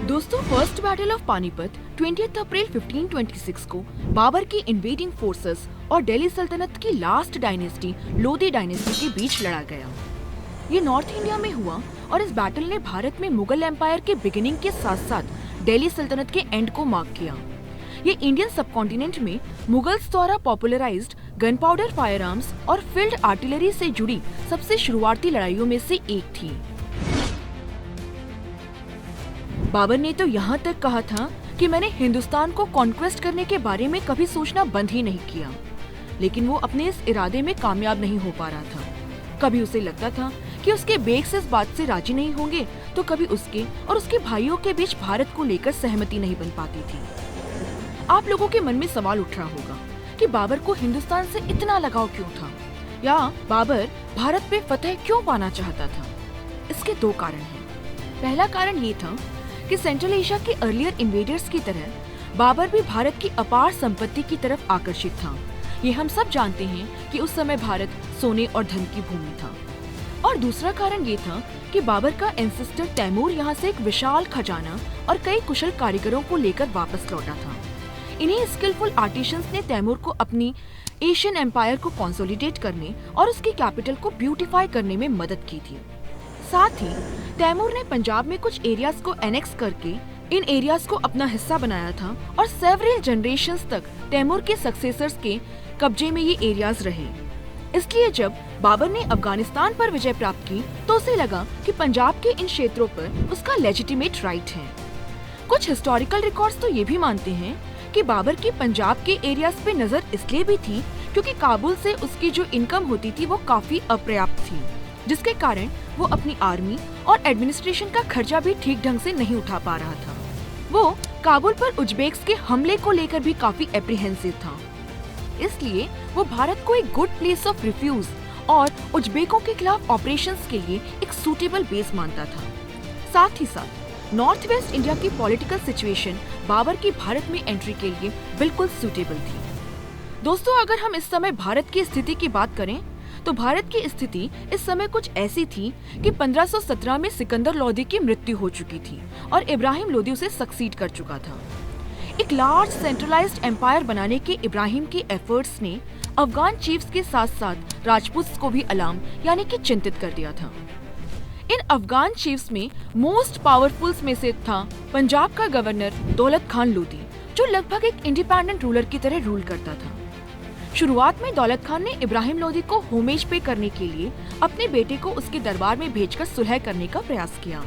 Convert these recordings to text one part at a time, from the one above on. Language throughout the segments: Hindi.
दोस्तों, फर्स्ट बैटल ऑफ पानीपत 20 अप्रैल 1526 को बाबर की इन्वेडिंग फोर्सेस और दिल्ली सल्तनत की लास्ट डायनेस्टी लोधी डायनेस्टी के बीच लड़ा गया। ये नॉर्थ इंडिया में हुआ और इस बैटल ने भारत में मुगल एम्पायर के बिगिनिंग के साथ साथ दिल्ली सल्तनत के एंड को मार्क किया। ये इंडियन सबकॉन्टिनेंट में मुगल्स द्वारा popularised gun powder fire arms और फील्ड आर्टिलरी से जुड़ी सबसे शुरुआती लड़ाइयों में से एक थी। बाबर ने तो यहाँ तक कहा था कि मैंने हिंदुस्तान को कॉन्क्वेस्ट करने के बारे में कभी सोचना बंद ही नहीं किया, लेकिन वो अपने इस इरादे में कामयाब नहीं हो पा रहा था। कभी उसे लगता था कि उसके बेग्स इस बात से राजी नहीं होंगे, तो कभी उसके और उसके भाइयों के बीच भारत को लेकर सहमति नहीं बन पाती थी। आप लोगों के मन में सवाल उठ रहा होगा कि बाबर को हिंदुस्तान से इतना लगाव क्यों था, या बाबर भारत पे फतह क्यों पाना चाहता था। इसके दो कारण हैं। पहला कारण ये था कि सेंट्रल एशिया के अर्लियर इन्वेडर्स की तरह बाबर भी भारत की अपार संपत्ति की तरफ आकर्षित था। ये हम सब जानते हैं कि उस समय भारत सोने और धन की भूमि था। और दूसरा कारण ये था कि बाबर का एंसेस्टर तैमूर यहाँ से एक विशाल खजाना और कई कुशल कारीगरों को लेकर वापस लौटा था। इन्हीं स्किलफुल आर्टिशंस ने तैमूर को अपनी एशियन एम्पायर को कंसोलिडेट करने और उसकी कैपिटल को ब्यूटीफाई करने में मदद की थी। साथ ही तैमूर ने पंजाब में कुछ एरियाज को एनेक्स करके इन एरियाज को अपना हिस्सा बनाया था और सेवरल जनरेशंस तक तैमूर के सक्सेसर्स के कब्जे में ये एरियाज रहे। इसलिए जब बाबर ने अफगानिस्तान पर विजय प्राप्त की तो उसे लगा कि पंजाब के इन क्षेत्रों पर उसका लेजिटिमेट राइट है। कुछ हिस्टोरिकल रिकॉर्ड्स तो ये भी मानते हैं कि बाबर की पंजाब के एरियाज पे नजर इसलिए भी थी क्योंकि काबुल से उसकी जो इनकम होती थी वो काफी अपर्याप्त थी, जिसके कारण वो अपनी आर्मी और एडमिनिस्ट्रेशन का खर्चा भी ठीक ढंग से नहीं उठा पा रहा था। वो काबुल पर उज्बेक्स के हमले को लेकर भी काफी एप्रीहेंसिव था। इसलिए वो भारत को एक गुड प्लेस ऑफ रिफ्यूज और उज्बेकों के खिलाफ ऑपरेशंस के लिए एक सूटेबल बेस मानता था। साथ ही साथ नॉर्थ वेस्ट इंडिया की पॉलिटिकल सिचुएशन बाबर की भारत में एंट्री के लिए बिल्कुल सूटेबल थी। दोस्तों, अगर हम इस समय भारत की स्थिति की बात करें तो भारत की स्थिति इस समय कुछ ऐसी थी कि 1517 में सिकंदर लोधी की मृत्यु हो चुकी थी और इब्राहिम लोधी उसे सक्सीड कर चुका था। एक लार्ज सेंट्रलाइज्ड एम्पायर बनाने के इब्राहिम के एफर्ट्स ने अफगान चीफ्स के साथ साथ राजपूत को भी अलार्म यानी कि चिंतित कर दिया था। इन अफगान चीफ्स में मोस्ट पावरफुल में से था पंजाब का गवर्नर दौलत खान लोधी, जो लगभग एक इंडिपेंडेंट रूलर की तरह रूल करता था। शुरुआत में दौलत खान ने इब्राहिम लोधी को होमेज पे करने के लिए अपने बेटे को उसके दरबार में भेजकर सुलह करने का प्रयास किया।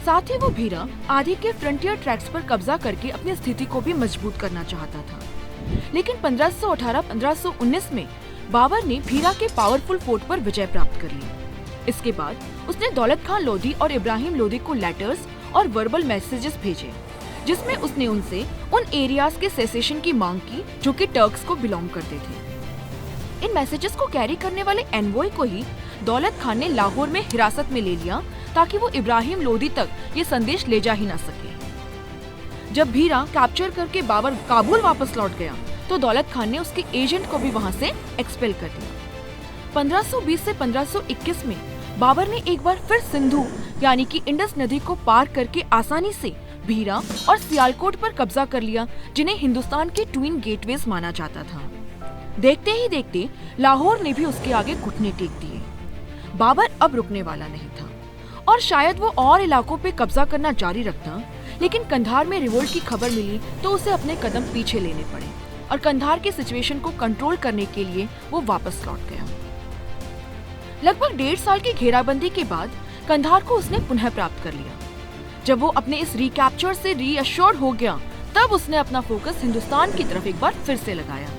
साथ ही वो भीरा आदि के फ्रंटियर ट्रैक्ट्स पर कब्जा करके अपनी स्थिति को भी मजबूत करना चाहता था। लेकिन 1518-1519 में बाबर ने भीरा के पावरफुल फोर्ट पर विजय प्राप्त कर ली। इसके बाद उसने दौलत खान लोधी और इब्राहिम लोधी को लेटर्स और वर्बल मैसेजेस भेजे, जिसमें उसने उनसे उन एरियाज के सेसेशन की मांग की जो कि टर्क्स को बिलोंग करते थे। इन मैसेजेस को कैरी करने वाले एनवॉय को ही दौलत खान ने लाहौर में हिरासत में ले लिया ताकि वो इब्राहिम लोधी तक ये संदेश ले जा ही ना सके। जब भीरा कैप्चर करके बाबर काबुल वापस लौट गया तो दौलत खान ने उसके एजेंट को भी वहाँ से एक्सपेल कर दिया। 1520 से 1521 में बाबर ने एक बार फिर सिंधु यानी कि इंडस नदी को पार करके आसानी से भीरा और सियालकोट पर कब्जा कर लिया, जिन्हें हिंदुस्तान के ट्विन गेटवेज माना जाता था। देखते ही देखते लाहौर ने भी उसके आगे घुटने टेक दिए। बाबर अब रुकने वाला नहीं था और शायद वो और इलाकों पे कब्जा करना जारी रखता, लेकिन कंधार में रिवोल्ट की खबर मिली तो उसे अपने कदम पीछे लेने पड़े और कंधार की सिचुएशन को कंट्रोल करने के लिए वो वापस लौट गया। लगभग 1.5 साल की घेराबंदी के बाद कंधार को उसने पुनः प्राप्त कर लिया। जब वो अपने इस रिकैप्चर से रीअश्योर्ड हो गया, तब उसने अपना फोकस हिंदुस्तान की तरफ एक बार फिर से लगाया।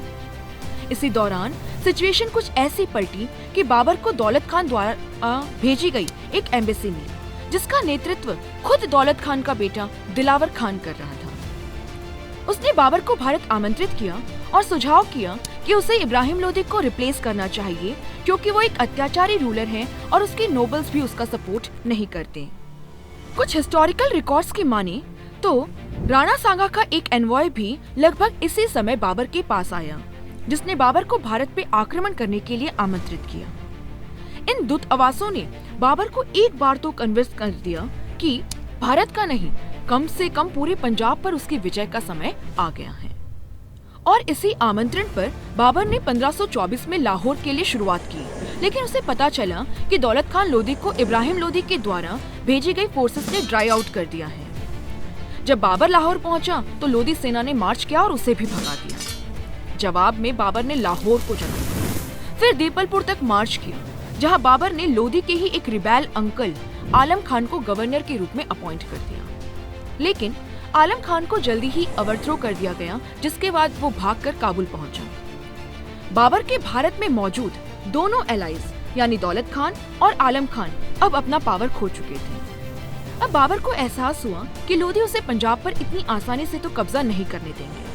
इसी दौरान सिचुएशन कुछ ऐसी पलटी कि बाबर को दौलत खान द्वारा भेजी गई एक एम्बेसी मिली, जिसका नेतृत्व खुद दौलत खान का बेटा दिलावर खान कर रहा था। उसने बाबर को भारत आमंत्रित किया और सुझाव किया कि उसे इब्राहिम लोधी को रिप्लेस करना चाहिए, क्योंकि वो एक अत्याचारी रूलर है और उसके नोबल्स भी उसका सपोर्ट नहीं करते। कुछ हिस्टोरिकल रिकॉर्ड्स की माने तो राणा सांगा का एक एनवॉय भी लगभग इसी समय बाबर के पास आया, जिसने बाबर को भारत पे आक्रमण करने के लिए आमंत्रित किया। इन दूतावासों ने बाबर को एक बार तो कन्विंस कर दिया कि भारत का नहीं कम से कम पूरे पंजाब पर उसकी विजय का समय आ गया है। और इसी आमंत्रण पर बाबर ने 1524 में लाहौर के लिए शुरुआत की, लेकिन उसे पता चला कि दौलत खान लोधी को इब्राहिम लोधी के द्वारा भेजी गई फोर्सेस ने ड्राई आउट कर दिया है। जब बाबर लाहौर पहुंचा तो लोधी सेना ने मार्च किया और उसे भी भगा दिया। जवाब में बाबर ने लाहौर को जला दिया। फिर दीपलपुर तक मार्च किया, जहां बाबर ने लोधी के ही एक रिबेल अंकल आलम खान को गवर्नर के रूप में अपॉइंट कर दिया। लेकिन आलम खान को जल्दी ही ओवरथ्रो कर दिया गया, जिसके बाद वो भागकर काबुल पहुंचा। बाबर के भारत में मौजूद दोनों एलाइज यानी दौलत खान और आलम खान अब अपना पावर खो चुके थे। अब बाबर को एहसास हुआ कि लोधी उसे पंजाब पर इतनी आसानी से तो कब्जा नहीं करने देंगे।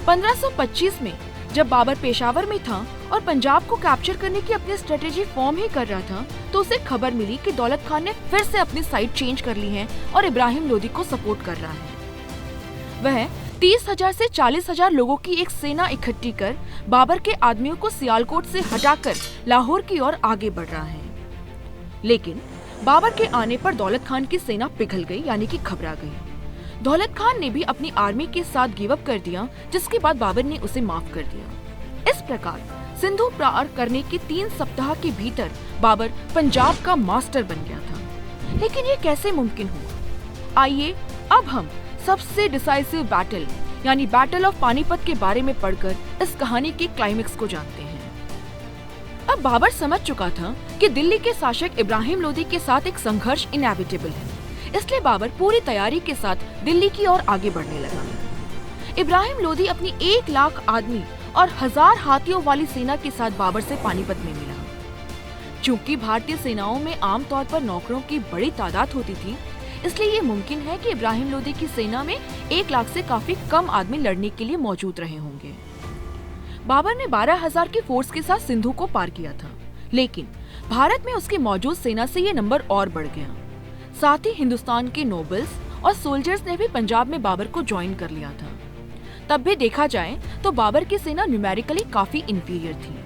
1525 में जब बाबर पेशावर में था और पंजाब को कैप्चर करने की अपनी स्ट्रेटेजी फॉर्म ही कर रहा था, तो उसे खबर मिली कि दौलत खान ने फिर से अपनी साइड चेंज कर ली है और इब्राहिम लोधी को सपोर्ट कर रहा है। वह 30,000 से 40,000 लोगों की एक सेना इकट्ठी कर बाबर के आदमियों को सियालकोट से हटाकर लाहौर की ओर आगे बढ़ रहा है। लेकिन बाबर के आने पर दौलत खान की सेना पिघल गई, यानी कि घबरा गई। दौलत खान ने भी अपनी आर्मी के साथ गिव अप कर दिया, जिसके बाद बाबर ने उसे माफ कर दिया। इस प्रकार सिंधु पार करने के 3 सप्ताह के भीतर बाबर पंजाब का मास्टर बन गया था। लेकिन ये कैसे मुमकिन हुआ? आइए अब हम सबसे डिसाइसिव बैटल यानी बैटल ऑफ पानीपत के बारे में पढ़कर इस कहानी के क्लाइमेक्स को जानते हैं। अब बाबर समझ चुका था कि दिल्ली के शासक इब्राहिम लोधी के साथ एक संघर्ष इनएविटेबल है, इसलिए बाबर पूरी तैयारी के साथ दिल्ली की ओर आगे बढ़ने लगा। इब्राहिम लोधी अपनी 1 लाख आदमी और 1000 हाथियों वाली सेना के साथ बाबर से पानीपत में मिला। चूंकि भारतीय सेनाओं में आमतौर पर नौकरों की बड़ी तादाद होती थी, इसलिए ये मुमकिन है कि इब्राहिम लोधी की सेना में 1 लाख से काफी कम आदमी लड़ने के लिए मौजूद रहे होंगे। बाबर ने 12,000 की फोर्स के साथ सिंधु को पार किया था, लेकिन भारत में उसकी मौजूद सेना से ये नंबर और बढ़ गया। साथ ही हिंदुस्तान के नोबल्स और सोल्जर्स ने भी पंजाब में बाबर को ज्वाइन कर लिया था। तब भी देखा जाए तो बाबर की सेना न्यूमेरिकली काफी इंफीरियर थी।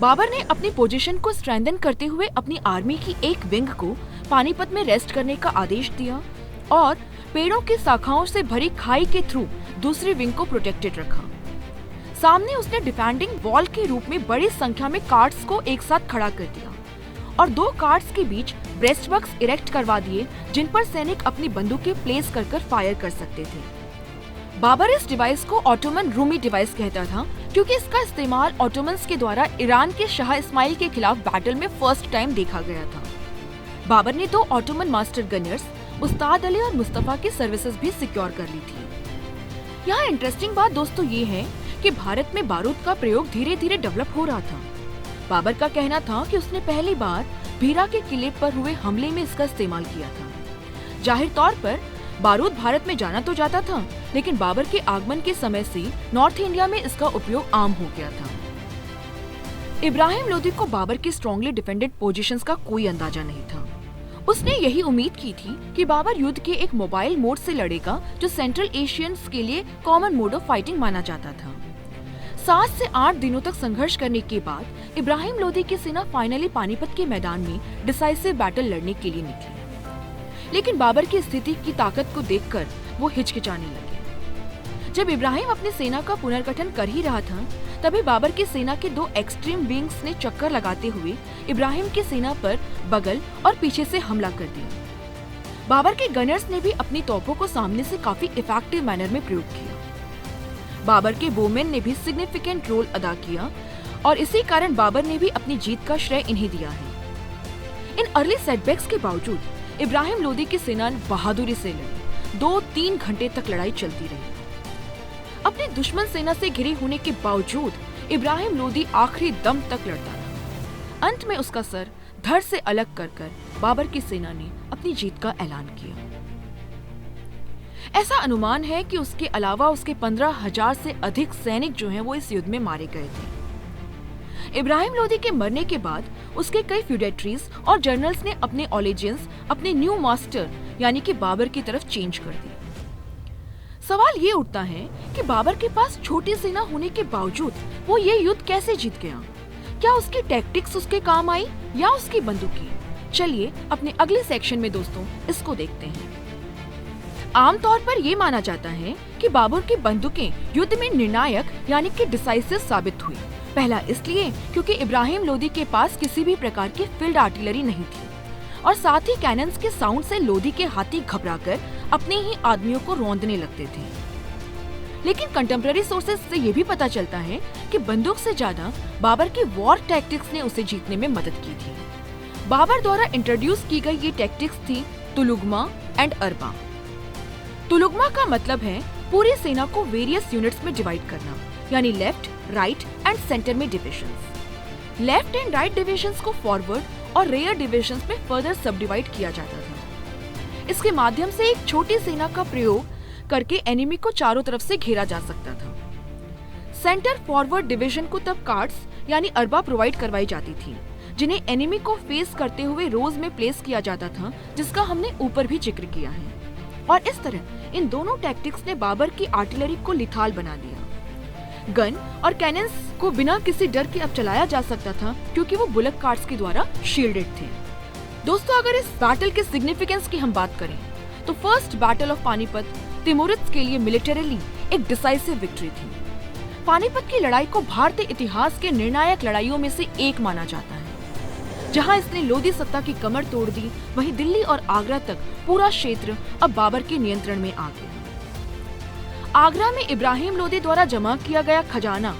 बाबर ने अपनी पोजीशन को स्ट्रेंथन करते हुए अपनी आर्मी की एक विंग को पानीपत में रेस्ट करने का आदेश दिया और पेड़ों की शाखाओं से भरी खाई के थ्रू दूसरी विंग को प्रोटेक्टेड रखा। सामने उसने डिफेंडिंग वॉल के रूप में बड़ी संख्या में कार्ड्स को एक साथ खड़ा कर दिया और 2 कार्ड्स के बीच ब्रेस्टवर्क्स इरेक्ट करवा दिए, जिन पर सैनिक अपनी बंदूकें प्लेस कर फायर कर सकते थे। बाबर इस डिवाइस को ऑटोमन रूमी डिवाइस कहता था, क्योंकि इसका इस्तेमाल ऑटोमन्स के द्वारा ईरान के शाह इस्माइल के खिलाफ बैटल में फर्स्ट टाइम देखा गया था। बाबर ने 2 ऑटोमन मास्टर गनर्स उस्ताद अली और मुस्तफा की सर्विसेज भी सिक्योर कर ली थी। यहाँ इंटरेस्टिंग बात दोस्तों ये है कि भारत में बारूद का प्रयोग धीरे धीरे डेवलप हो रहा था। बाबर का कहना था कि उसने पहली बार भीरा के किले पर हुए हमले में इसका इस्तेमाल किया था। जाहिर तौर पर बारूद भारत में जाना तो जाता था, लेकिन बाबर के आगमन के समय से नॉर्थ इंडिया में इसका उपयोग आम हो गया था। इब्राहिम लोधी को बाबर की स्ट्रॉन्गली डिफेंडेड पोजीशंस का कोई अंदाजा नहीं था। उसने यही उम्मीद की थी कि बाबर युद्ध के एक मोबाइल मोड से लड़ेगा, जो सेंट्रल एशियंस के लिए कॉमन मोड ऑफ फाइटिंग माना जाता था। 7 से 8 दिनों तक संघर्ष करने के बाद इब्राहिम लोधी की सेना फाइनली पानीपत के मैदान में डिसाइसिव बैटल लड़ने के लिए निकली। लेकिन बाबर की स्थिति की ताकत को देखकर वो हिचकिचाने लगे। जब इब्राहिम अपनी सेना का पुनर्गठन कर ही रहा था, तभी बाबर की सेना के 2 एक्सट्रीम विंग्स ने चक्कर लगाते हुए इब्राहिम की सेना पर बगल और पीछे से हमला कर दिया। बाबर के गनर्स ने भी अपनी तोपों को सामने से काफी इफेक्टिव मैनर में प्रयोग किया। बाबर के बोमेन ने भी सिग्निफिकेंट रोल अदा किया और इसी कारण बाबर ने भी अपनी जीत का श्रेय इन्हें दिया है। इन अर्ली सेटबैक्स के बावजूद इब्राहिम लोधी की सेना बहादुरी से लड़ी। 2-3 घंटे तक लड़ाई चलती रही। अपनी दुश्मन सेना से घिरे होने के बावजूद इब्राहिम लोधी आखिरी दम तक लड़ता रहा। अंत में उसका सर धड़ से अलग कर बाबर की सेना ने अपनी जीत का ऐलान किया। ऐसा अनुमान है कि उसके अलावा उसके 15,000 से अधिक सैनिक जो हैं वो इस युद्ध में मारे गए थे। इब्राहिम लोधी के मरने के बाद उसके कई फ्यूडेटरीज और जनरल्स ने अपने ऑलेजियंस अपने न्यू मास्टर यानी कि बाबर की तरफ चेंज कर दी। सवाल ये उठता है कि बाबर के पास छोटी सेना होने के बावजूद वो ये युद्ध कैसे जीत गया? क्या उसकी टैक्टिक्स उसके काम आई या उसकी बंदूकें? चलिए अपने अगले सेक्शन में दोस्तों इसको देखते हैं। आमतौर पर ये माना जाता है कि बाबर की बंदूकें युद्ध में निर्णायक यानी कि डिसाइसिव साबित हुई। पहला इसलिए क्योंकि इब्राहिम लोदी के पास किसी भी प्रकार की फील्ड आर्टिलरी नहीं थी और साथ ही कैनन्स के साउंड से लोदी के हाथी घबराकर अपने ही आदमियों को रौंदने लगते थे। लेकिन कंटेम्पररी सोर्सेज से ये भी पता चलता है कि बंदूक से ज्यादा बाबर की वॉर टैक्टिक्स ने उसे जीतने में मदद की थी। बाबर द्वारा इंट्रोड्यूस की गई ये टैक्टिक्स थी तुलुगमा एंड अरबा। तुलुगमा का मतलब है पूरी सेना को वेरियस यूनिट्स में डिवाइड करना, यानी लेफ्ट, राइट एंड सेंटर में divisions. Left and right divisions को फॉरवर्ड और रेयर डिविजन्स में फर्दर सब डिवाइड किया जाता था। इसके माध्यम से एक छोटी सेना का प्रयोग करके एनिमी को चारों तरफ से घेरा जा सकता था। सेंटर फॉरवर्ड डिवीजन को तब कार्ड्स यानी अरबा प्रोवाइड करवाई जाती थी, जिन्हें एनिमी को फेस करते हुए रोज में प्लेस किया जाता था, जिसका हमने ऊपर भी जिक्र किया है। और इस तरह इन दोनों टैक्टिक्स ने बाबर की आर्टिलरी को लिथाल बना दिया। गन और कैनन्स को बिना किसी डर के अब चलाया जा सकता था, क्योंकि वो बुलक कार्ट्स के द्वारा शील्डेड थे। दोस्तों, अगर इस बैटल के सिग्निफिकेंस की हम बात करें तो फर्स्ट बैटल ऑफ पानीपत तिमोरिड्स के लिए मिलिटरीली एक डिसाइसिव विक्ट्री थी। पानीपत की लड़ाई को भारतीय इतिहास के निर्णायक लड़ाइयों में से एक माना जाता है। जहां इसने लोदी सत्ता की कमर तोड़ दी, वहीं दिल्ली और आगरा तक पूरा क्षेत्र अब बाबर के नियंत्रण में आ गया। आगरा में इब्राहिम लोदी द्वारा जमा किया गया खजाना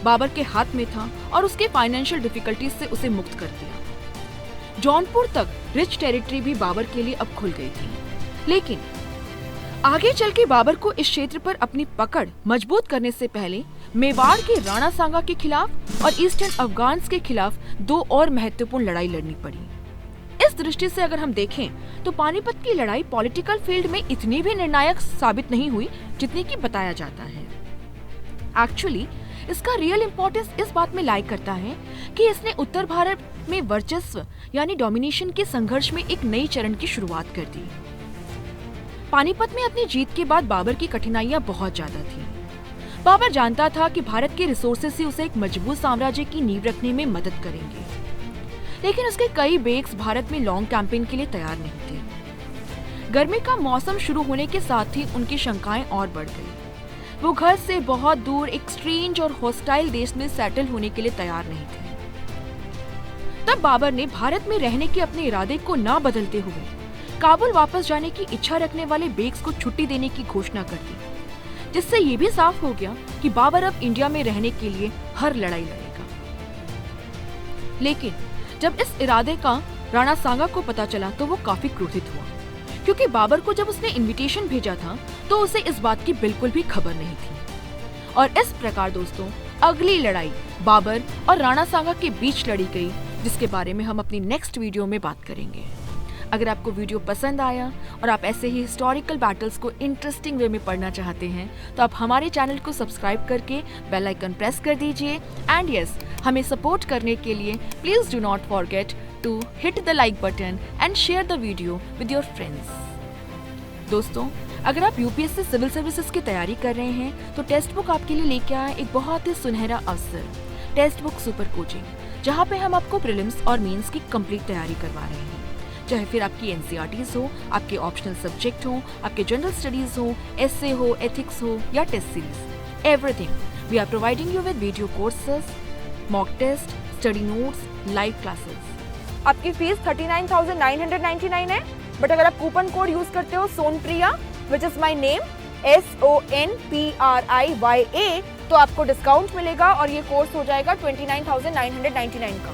बाबर के हाथ में था और उसके फाइनेंशियल डिफिकल्टीज से उसे मुक्त कर दिया। जौनपुर तक रिच टेरिटरी भी बाबर के लिए अब खुल गई थी। लेकिन आगे चल के बाबर को इस क्षेत्र पर अपनी पकड़ मजबूत करने से पहले मेवाड़ के राणा सांगा के खिलाफ और ईस्टर्न अफगान्स के खिलाफ दो और महत्वपूर्ण लड़ाई लड़नी पड़ी। इस दृष्टि से अगर हम देखें तो पानीपत की लड़ाई पॉलिटिकल फील्ड में इतनी भी निर्णायक साबित नहीं हुई जितनी कि बताया जाता है। एक्चुअली इसका रियल इम्पोर्टेंस इस बात में लाई करता है कि इसने उत्तर भारत में वर्चस्व यानी डोमिनेशन के संघर्ष में एक नई चरण की शुरुआत कर दी। पानीपत में अपनी जीत के बाद बाबर की कठिनाइयां बहुत ज्यादा थी। बाबर जानता था कि भारत के रिसोर्सेज से उसे एक मजबूत साम्राज्य की नींव रखने में मदद करेंगे, लेकिन उसके कई बेग्स भारत में लॉन्ग कैंपेन के लिए तैयार नहीं थे। गर्मी का मौसम शुरू होने के साथ ही उनकी शंकाएं और बढ़ गई। वो घर से बहुत दूर एक स्ट्रेंज और हॉस्टाइल देश में सेटल होने के लिए तैयार नहीं थे। तब बाबर ने भारत में रहने के अपने इरादे को ना बदलते हुए काबुल वापस जाने की इच्छा रखने वाले बेग्स को छुट्टी देने की घोषणा कर दी, जिससे ये भी साफ हो गया कि बाबर अब इंडिया में रहने के लिए हर लड़ाई लड़ेगा। लेकिन जब इस इरादे का राणा सांगा को पता चला तो वो काफी क्रोधित हुआ, क्योंकि बाबर को जब उसने इनविटेशन भेजा था तो उसे इस बात की बिल्कुल भी खबर नहीं थी। और इस प्रकार दोस्तों अगली लड़ाई बाबर और राणा सांगा के बीच लड़ी गई, जिसके बारे में हम अपनी नेक्स्ट वीडियो में बात करेंगे। अगर आपको वीडियो पसंद आया और आप ऐसे ही हिस्टोरिकल बैटल्स को इंटरेस्टिंग वे में पढ़ना चाहते हैं तो आप हमारे चैनल को सब्सक्राइब करके बेल आइकन प्रेस कर दीजिए। एंड यस, हमें सपोर्ट करने के लिए please do not forget to hit the like button and share the video with your friends. दोस्तों, अगर आप यूपीएससी सिविल सर्विसेज की तैयारी कर रहे हैं तो टेक्स्ट बुक आपके लिए लेके आया एक बहुत ही सुनहरा अवसर, टेक्स्ट बुक सुपर कोचिंग, जहाँ पे हम आपको प्रीलिम्स और मेंस की कंप्लीट तैयारी करवा रहे हैं। चाहे फिर आपकी एनसीईआरटीज हो, आपके ऑप्शनल सब्जेक्ट हो, आपके जनरल स्टडीज हो, एसए हो, एथिक्स हो या test series, everything we are providing you with video courses, mock test, study notes, live classes. आपकी फीस 39,999 है, बट अगर आप कूपन कोड यूज करते हो Sonpriya which is my name SONPRIYA तो आपको डिस्काउंट मिलेगा और ये कोर्स हो जाएगा 29,999 का।